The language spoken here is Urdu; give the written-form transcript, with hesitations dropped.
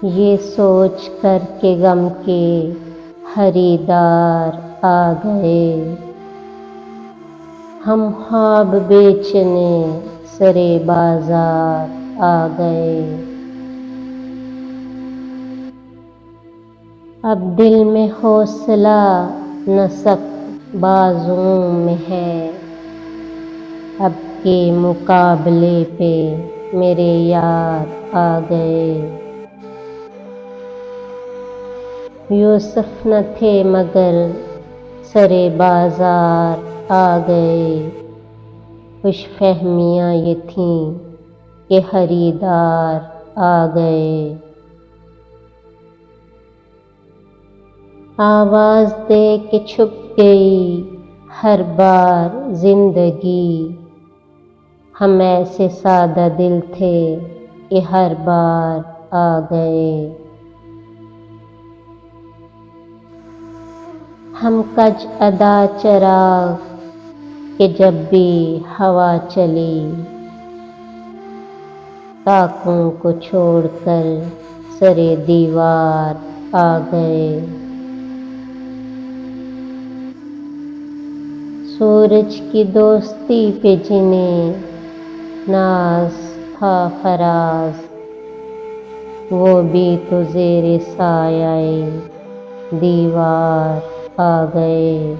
یہ سوچ کر کے غم کے خریدار آ گئے، ہم خواب بیچنے سرے بازار آ گئے۔ اب دل میں حوصلہ نہ سخت بازوؤں میں ہے، اب کے مقابلے پہ میرے یار آ گئے۔ یوسف نہ تھے مگر سرے بازار آ گئے، خوش فہمیاں یہ تھیں کہ خریدار آ گئے۔ آواز دے کے چھپ گئی ہر بار زندگی، ہم ایسے سادہ دل تھے کہ ہر بار آ گئے۔ ہم کج ادا چراغ کہ جب بھی ہوا چلی، طاقوں کو چھوڑ کر سرے دیوار آ گئے۔ سورج کی دوستی پہ جنہیں ناز تھا فراز، وہ بھی تو زیر سایہ دیوار آ گئے۔